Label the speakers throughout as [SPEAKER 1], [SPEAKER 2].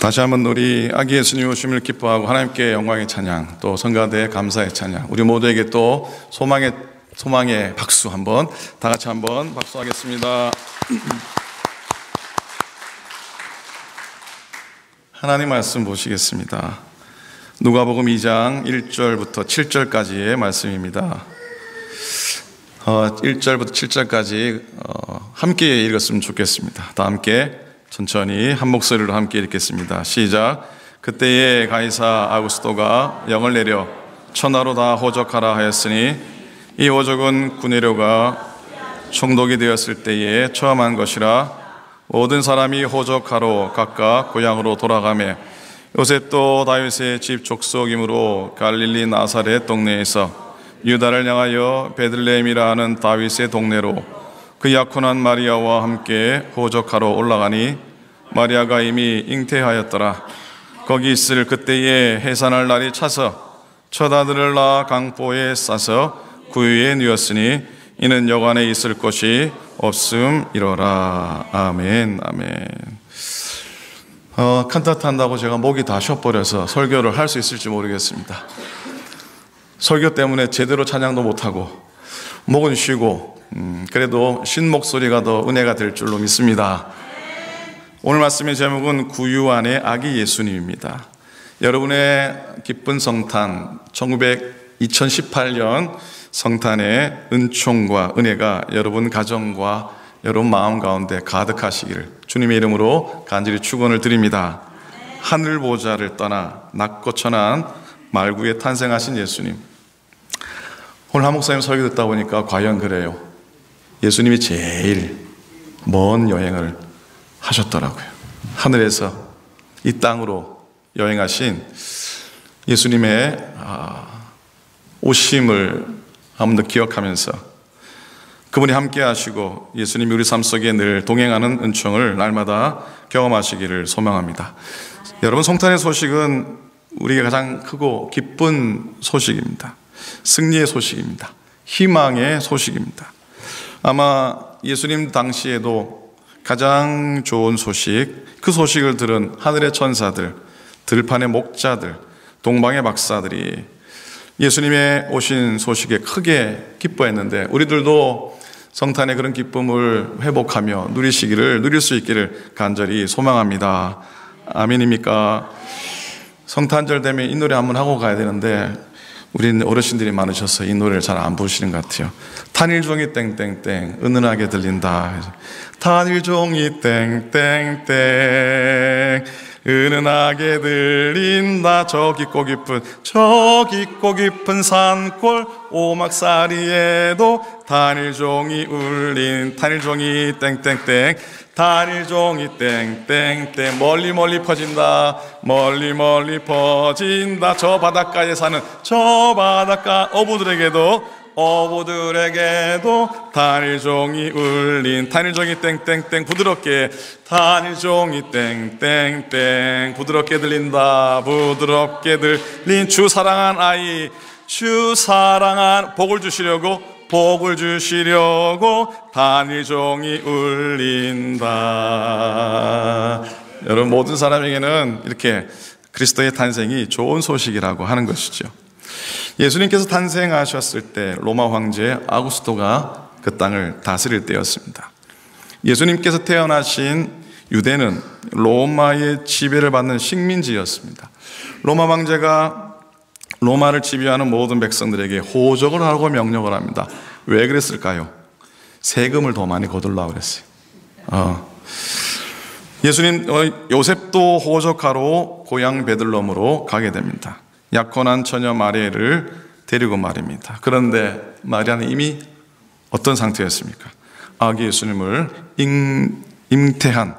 [SPEAKER 1] 다시 한번 우리 아기 예수님 오심을 기뻐하고 하나님께 영광의 찬양, 또 성가대의 감사의 찬양, 우리 모두에게 또 소망의 박수 한번 다 같이 한번 박수하겠습니다. 하나님 말씀 보시겠습니다. 누가복음 2장 1절부터 7절까지의 말씀입니다. 1절부터 7절까지 함께 읽었으면 좋겠습니다. 다 함께 천천히 한 목소리로 함께 읽겠습니다. 시작. 그때에 가이사 아구스토가 영을 내려 천하로 다 호적하라 하였으니 이 호적은 구네료가 총독이 되었을 때에 처음한 것이라. 모든 사람이 호적하러 각각 고향으로 돌아가매 요셉도 다윗의 집 족속이므로 갈릴리 나사렛 동네에서 유다를 향하여 베들레헴이라 하는 다윗의 동네로 그 약혼한 마리아와 함께 호적하러 올라가니 마리아가 이미 잉태하였더라. 거기 있을 그때에 해산할 날이 차서 첫 아들을 낳아 강보에 싸서 구유에 누웠으니 이는 여관에 있을 곳이 없음이로라. 아멘. 아멘. 칸타타 한다고 제가 목이 다 쉬어버려서 설교를 할 수 있을지 모르겠습니다. 설교 때문에 제대로 찬양도 못하고 목은 쉬고 그래도 쉰 목소리가 더 은혜가 될 줄로 믿습니다. 오늘 말씀의 제목은 구유 안의 아기 예수님입니다. 여러분의 기쁜 성탄 2018년 성탄의 은총과 은혜가 여러분 가정과 여러분 마음 가운데 가득하시기를 주님의 이름으로 간절히 축원을 드립니다. 하늘 보좌를 떠나 낮고 천한 말구에 탄생하신 예수님. 오늘 한 목사님 설교 듣다 보니까 과연 그래요. 예수님이 제일 먼 여행을 하셨더라고요. 하늘에서 이 땅으로 여행하신 예수님의 오심을 한 번 더 기억하면서 그분이 함께 하시고 예수님이 우리 삶 속에 늘 동행하는 은총을 날마다 경험하시기를 소망합니다. 여러분, 성탄의 소식은 우리가 가장 크고 기쁜 소식입니다. 승리의 소식입니다. 희망의 소식입니다. 아마 예수님 당시에도 가장 좋은 소식, 그 소식을 들은 하늘의 천사들, 들판의 목자들, 동방의 박사들이 예수님의 오신 소식에 크게 기뻐했는데 우리들도 성탄의 그런 기쁨을 회복하며 누릴 수 있기를 간절히 소망합니다. 아멘입니까? 성탄절 되면 이 노래 한번 하고 가야 되는데 우리는 어르신들이 많으셔서 이 노래를 잘 안 부르시는 것 같아요. 탄일종이 땡땡땡 은은하게 들린다. 탄일종이 땡땡땡 은은하게 들린다. 저 깊고 깊은 산골 오막살이에도 탄일종이 울린 탄일종이 땡땡땡 탄일종이 땡땡땡 멀리 퍼진다. 멀리 퍼진다. 저 바닷가에 사는 저 바닷가 어부들에게도 탄일종이 울린 탄일종이 땡땡땡 부드럽게 탄일종이 땡땡땡 부드럽게 들린다. 부드럽게 들린 주 사랑한 아이 주 사랑한 복을 주시려고 탄일종이 울린다. 여러분, 모든 사람에게는 이렇게 그리스도의 탄생이 좋은 소식이라고 하는 것이죠. 예수님께서 탄생하셨을 때 로마 황제 아구스토가 그 땅을 다스릴 때였습니다. 예수님께서 태어나신 유대는 로마의 지배를 받는 식민지였습니다. 로마 황제가 로마를 지배하는 모든 백성들에게 호적을 하고 명령을 합니다. 왜 그랬을까요? 세금을 더 많이 거둘라고 그랬어요. 예수님 요셉도 호적하러 고향 베들레헴으로 가게 됩니다. 약혼한 처녀 마리아를 데리고 말입니다. 그런데 마리아는 이미 어떤 상태였습니까? 아기 예수님을 잉태한,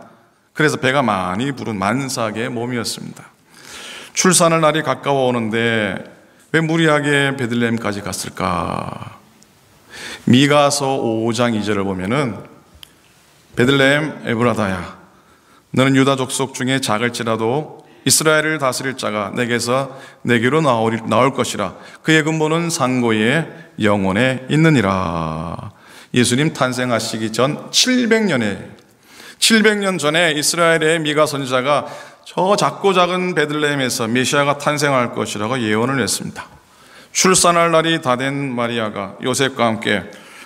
[SPEAKER 1] 그래서 배가 많이 부른 만삭의 몸이었습니다. 출산할 날이 가까워 오는데 왜 무리하게 베들레헴까지 갔을까? 미가서 5장 2절을 보면은 베들레헴 에브라다야, 너는 유다 족속 중에 작을지라도 이스라엘을 다스릴 자가 내게로 나올 것이라. 그의 근본은 상고의 영혼에 있느니라. 예수님 탄생하시기 전 700년 전에 이스라엘의 미가 선지자가 저 작고 작은 베들레헴에서 메시아가 탄생할 것이라고 예언을 했습니다. 출산할 날이 다 된 마리아가 요셉과 함께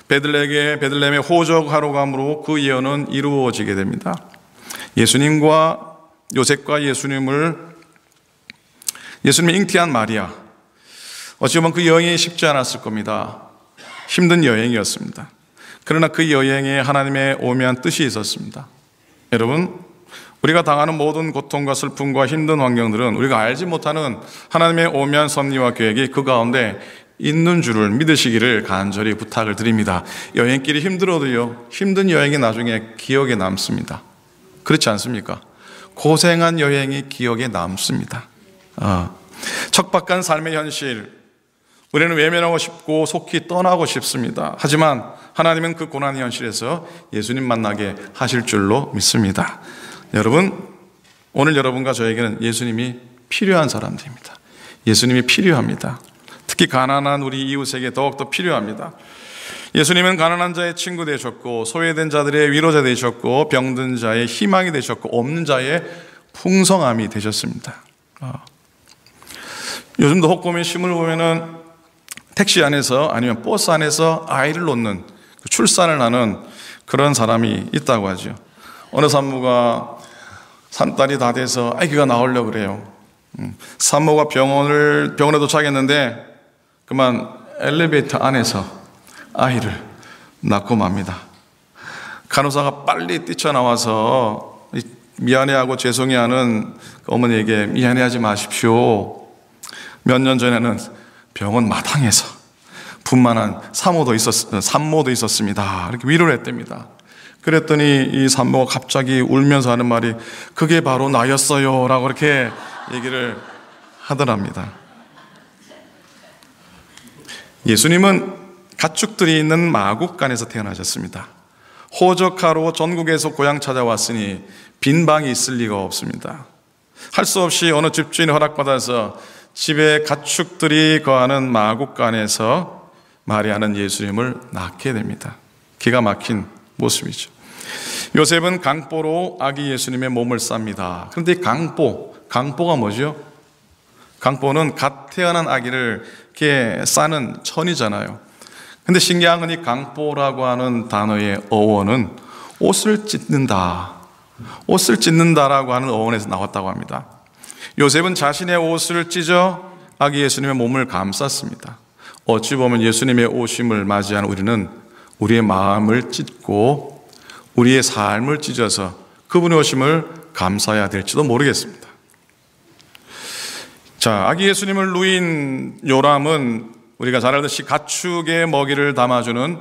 [SPEAKER 1] 베들레헴에 호적하러 감으로 그 예언은 이루어지게 됩니다. 요셉과 예수님을 잉태한 마리아, 어찌 보면 그 여행이 쉽지 않았을 겁니다. 힘든 여행이었습니다. 그러나 그 여행에 하나님의 오묘한 뜻이 있었습니다. 여러분, 우리가 당하는 모든 고통과 슬픔과 힘든 환경들은 우리가 알지 못하는 하나님의 오묘한 섭리와 계획이 그 가운데 있는 줄을 믿으시기를 간절히 부탁을 드립니다. 여행길이 힘들어도요, 힘든 여행이 나중에 기억에 남습니다. 그렇지 않습니까? 고생한 여행이 기억에 남습니다. 척박한 삶의 현실, 우리는 외면하고 싶고 속히 떠나고 싶습니다. 하지만 하나님은 그 고난의 현실에서 예수님 만나게 하실 줄로 믿습니다. 여러분, 오늘 여러분과 저에게는 예수님이 필요한 사람들입니다. 예수님이 필요합니다. 특히 가난한 우리 이웃에게 더욱더 필요합니다. 예수님은 가난한 자의 친구 되셨고, 소외된 자들의 위로자 되셨고, 병든 자의 희망이 되셨고, 없는 자의 풍성함이 되셨습니다. 요즘도 혹보면 신문을 보면은 택시 안에서 아니면 버스 안에서 아이를 놓는, 출산을 하는 그런 사람이 있다고 하죠. 어느 산모가 산딸이 다 돼서 아기가 나오려고 그래요. 산모가 병원에 도착했는데 그만 엘리베이터 안에서 아이를 낳고 맙니다. 간호사가 빨리 뛰쳐나와서 미안해하고 죄송해하는 어머니에게 미안해하지 마십시오. 몇 년 전에는 병원 마당에서 분만한 산모도 있었습니다. 이렇게 위로를 했답니다. 그랬더니 이 산모가 갑자기 울면서 하는 말이 그게 바로 나였어요 라고 이렇게 얘기를 하더랍니다. 예수님은 가축들이 있는 마국간에서 태어나셨습니다. 호적하러 전국에서 고향 찾아왔으니 빈 방이 있을 리가 없습니다. 할 수 없이 어느 집주인이 허락받아서 집에 가축들이 거하는 마국간에서 마리아는 예수님을 낳게 됩니다. 기가 막힌 모습이죠. 요셉은 강보로 아기 예수님의 몸을 쌉니다. 그런데 이 강보가 뭐죠? 강보는 갓 태어난 아기를 이렇게 싸는 천이잖아요. 근데 신기한 건 이 강보라고 하는 단어의 어원은 옷을 찢는다라고 하는 어원에서 나왔다고 합니다. 요셉은 자신의 옷을 찢어 아기 예수님의 몸을 감쌌습니다. 어찌 보면 예수님의 오심을 맞이한 우리는 우리의 마음을 찢고 우리의 삶을 찢어서 그분의 오심을 감사해야 될지도 모르겠습니다. 자, 아기 예수님을 누인 요람은 우리가 잘 알듯이 가축의 먹이를 담아주는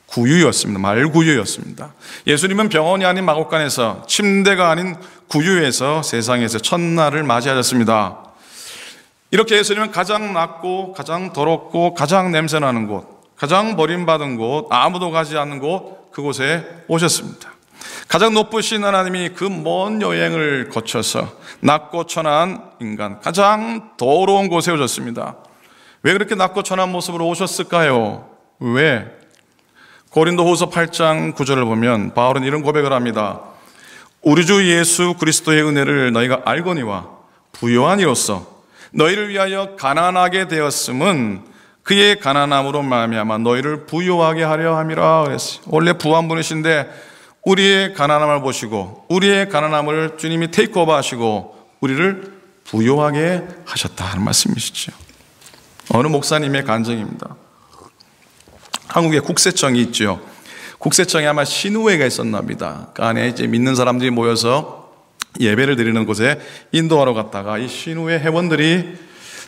[SPEAKER 1] 구유였습니다. 말구유였습니다. 예수님은 병원이 아닌 마국간에서, 침대가 아닌 구유에서 세상에서 첫날을 맞이하셨습니다. 이렇게 예수님은 가장 낮고 가장 더럽고 가장 냄새나는 곳, 가장 버림받은 곳, 아무도 가지 않는 곳, 그곳에 오셨습니다. 가장 높으신 하나님이 그 먼 여행을 거쳐서 낮고 천한 인간, 가장 더러운 곳에 오셨습니다. 왜 그렇게 낮고 천한 모습으로 오셨을까요? 왜? 고린도후서 8장 9절을 보면 바울은 이런 고백을 합니다. 우리 주 예수 그리스도의 은혜를 너희가 알거니와 부요한 이로써 너희를 위하여 가난하게 되었음은 그의 가난함으로 말미암아 너희를 부요하게 하려 함이라 그랬어요. 원래 부한 분이신데 우리의 가난함을 보시고 우리의 가난함을 주님이 테이크오버 하시고 우리를 부요하게 하셨다는 말씀이시죠. 어느 목사님의 간증입니다. 한국에 국세청이 있죠. 국세청에 아마 신우회가 있었나 봅니다. 그 안에 이제 믿는 사람들이 모여서 예배를 드리는 곳에 인도하러 갔다가 이 신우회 회원들이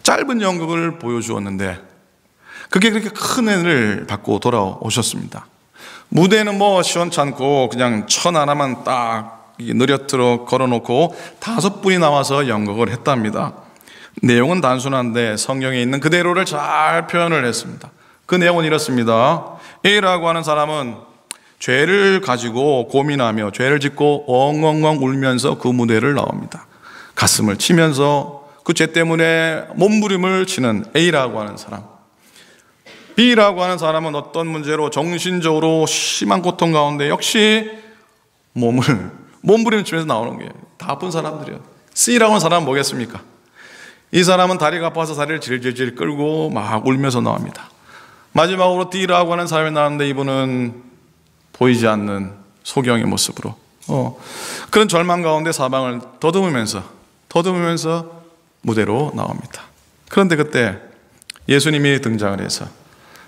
[SPEAKER 1] 짧은 연극을 보여주었는데 그게 그렇게 큰 은혜를 받고 돌아오셨습니다. 무대는 뭐 시원찮고 그냥 천 하나만 딱 느려트로 걸어놓고 5분이 나와서 연극을 했답니다. 내용은 단순한데 성경에 있는 그대로를 잘 표현을 했습니다. 그 내용은 이렇습니다. A라고 하는 사람은 죄를 가지고 고민하며 죄를 짓고 엉엉엉 울면서 그 무대를 나옵니다. 가슴을 치면서 그 죄 때문에 몸부림을 치는 A라고 하는 사람. B라고 하는 사람은 어떤 문제로 정신적으로 심한 고통 가운데 역시 몸부림을 치면서 나오는 거예요. 다 아픈 사람들이에요. C라고 하는 사람은 뭐겠습니까? 이 사람은 다리가 아파서 다리를 질질질 끌고 막 울면서 나옵니다. 마지막으로 D라고 하는 사람이 나왔는데 이분은 보이지 않는 소경의 모습으로 그런 절망 가운데 사방을 더듬으면서 무대로 나옵니다. 그런데 그때 예수님이 등장을 해서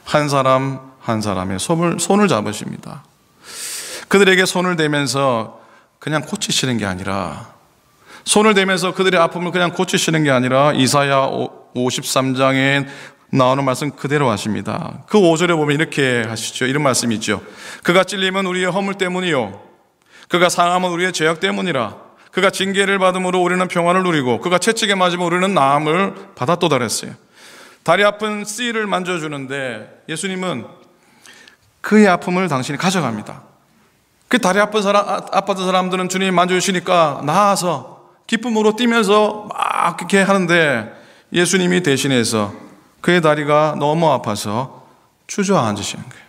[SPEAKER 1] 한 사람 한 사람의 손을 잡으십니다. 그들에게 손을 대면서 그냥 고치시는 게 아니라, 손을 대면서 그들의 아픔을 그냥 고치시는 게 아니라 이사야 53장에 나오는 말씀 그대로 하십니다. 그 5절에 보면 이렇게 하시죠. 이런 말씀이 있죠. 그가 찔림은 우리의 허물 때문이요, 그가 상함은 우리의 죄악 때문이라. 그가 징계를 받음으로 우리는 평안을 누리고 그가 채찍에 맞으면 우리는 나음을 받았도다 그랬어요. 다리 아픈 C를 만져주는데 예수님은 그의 아픔을 당신이 가져갑니다. 그 다리 아팠던 사람들은 주님이 만져주시니까 나아서 기쁨으로 뛰면서 막 그렇게 하는데 예수님이 대신해서 그의 다리가 너무 아파서 주저앉으시는 거예요.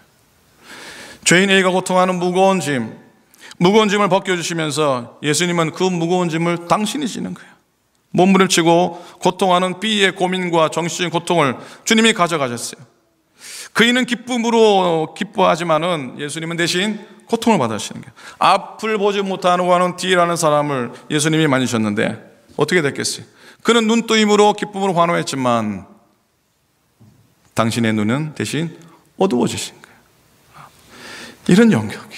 [SPEAKER 1] 죄인에게 고통하는 무거운 짐을 벗겨주시면서 예수님은 그 무거운 짐을 당신이 지는 거예요. 몸부림치고 고통하는 B의 고민과 정신적인 고통을 주님이 가져가셨어요. 그이는 기쁨으로 기뻐하지만은 예수님은 대신 고통을 받으시는 거예요. 앞을 보지 못하고 하는 D라는 사람을 예수님이 만지셨는데 어떻게 됐겠어요? 그는 눈뜨임으로 기쁨으로 환호했지만 당신의 눈은 대신 어두워지신 거예요. 이런 연격이.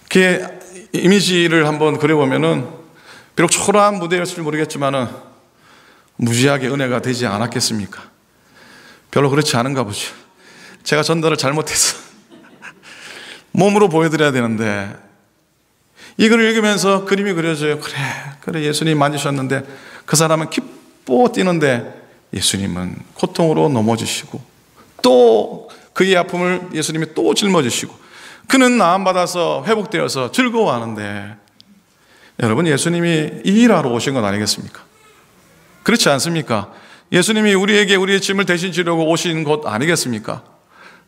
[SPEAKER 1] 그 이미지를 한번 그려보면은 비록 초라한 무대였을지 모르겠지만은 무지하게 은혜가 되지 않았겠습니까? 별로 그렇지 않은가 보죠. 제가 전달을 잘못해서 몸으로 보여드려야 되는데 이걸 읽으면서 그림이 그려져요. 그래 예수님 만지셨는데 그 사람은 기뻐 뛰는데 예수님은 고통으로 넘어지시고 또 그의 아픔을 예수님이 또 짊어지시고 그는 나음받아서 회복되어서 즐거워하는데 여러분, 예수님이 이 일하러 오신 건 아니겠습니까? 그렇지 않습니까? 예수님이 우리에게 우리의 짐을 대신 지려고 오신 것 아니겠습니까?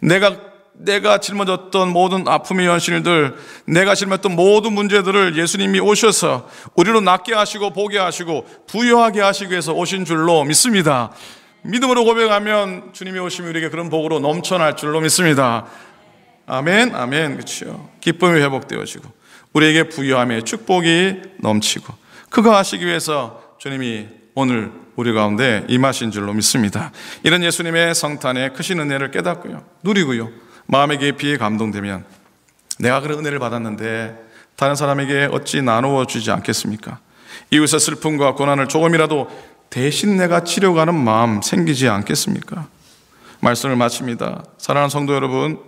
[SPEAKER 1] 내가 짊어졌던 모든 아픔의 현실들, 내가 짊었던 모든 문제들을 예수님이 오셔서 우리로 낫게 하시고 보게 하시고 부유하게 하시기 위해서 오신 줄로 믿습니다. 믿음으로 고백하면 주님이 오시면 우리에게 그런 복으로 넘쳐날 줄로 믿습니다. 아멘, 아멘. 그렇죠. 기쁨이 회복되어지고 우리에게 부유함의 축복이 넘치고 그거 하시기 위해서 주님이 오늘 우리 가운데 임하신 줄로 믿습니다. 이런 예수님의 성탄의 크신 은혜를 깨닫고요, 누리고요, 마음에 깊이 감동되면 내가 그런 은혜를 받았는데 다른 사람에게 어찌 나누어 주지 않겠습니까? 이웃의 슬픔과 고난을 조금이라도 대신 내가 치료가는 마음 생기지 않겠습니까? 말씀을 마칩니다. 사랑하는 성도 여러분,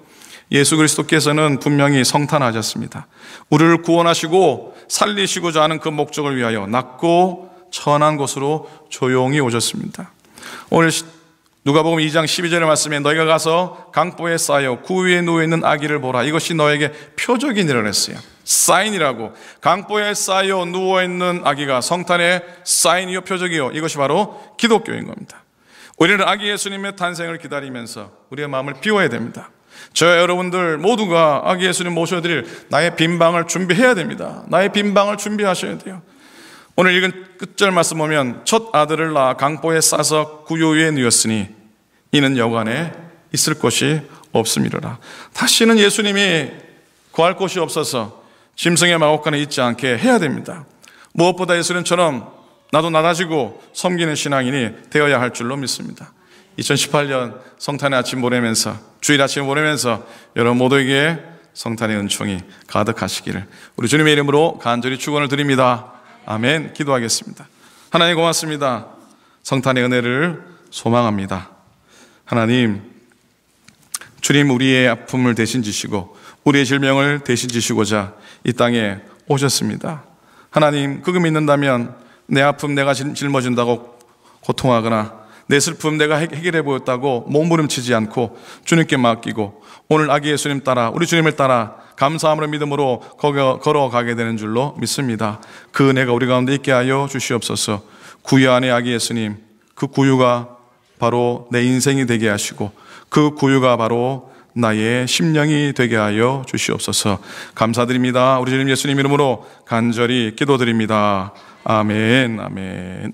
[SPEAKER 1] 예수 그리스도께서는 분명히 성탄하셨습니다. 우리를 구원하시고 살리시고자 하는 그 목적을 위하여 낮고 천한 곳으로 조용히 오셨습니다. 오늘 누가복음 2장 12절의 말씀에 너희가 가서 강보에 쌓여 구 위에 누워있는 아기를 보라. 이것이 너에게 표적이니라 그랬어요. 사인이라고. 강보에 쌓여 누워있는 아기가 성탄의 사인이요 표적이요, 이것이 바로 기독교인 겁니다. 우리는 아기 예수님의 탄생을 기다리면서 우리의 마음을 비워야 됩니다. 저와 여러분들 모두가 아기 예수님 모셔드릴 나의 빈방을 준비해야 됩니다. 나의 빈방을 준비하셔야 돼요. 오늘 읽은 끝절 말씀 보면 첫 아들을 낳아 강보에 싸서 구유 위에 누웠으니 이는 여관에 있을 곳이 없음이로라. 다시는 예수님이 구할 곳이 없어서 짐승의 마곡간에 있지 않게 해야 됩니다. 무엇보다 예수님처럼 나도 낮아지고 섬기는 신앙인이 되어야 할 줄로 믿습니다. 2018년 성탄의 아침 보내면서, 주일 아침 보내면서 여러분 모두에게 성탄의 은총이 가득하시기를 우리 주님의 이름으로 간절히 축원을 드립니다. 아멘. 기도하겠습니다. 하나님 고맙습니다. 성탄의 은혜를 소망합니다. 하나님, 주님 우리의 아픔을 대신 지시고 우리의 질병을 대신 지시고자 이 땅에 오셨습니다. 하나님, 그거 믿는다면 내 아픔 내가 짊어진다고 고통하거나 내 슬픔 내가 해결해 보였다고 몸부림치지 않고 주님께 맡기고 오늘 아기 예수님 따라, 우리 주님을 따라 감사함으로 믿음으로 걸어가게 되는 줄로 믿습니다. 그 은혜가 우리 가운데 있게 하여 주시옵소서. 구유 안에 아기 예수님, 그 구유가 바로 내 인생이 되게 하시고 그 구유가 바로 나의 심령이 되게 하여 주시옵소서. 감사드립니다. 우리 주님 예수님 이름으로 간절히 기도드립니다. 아멘, 아멘.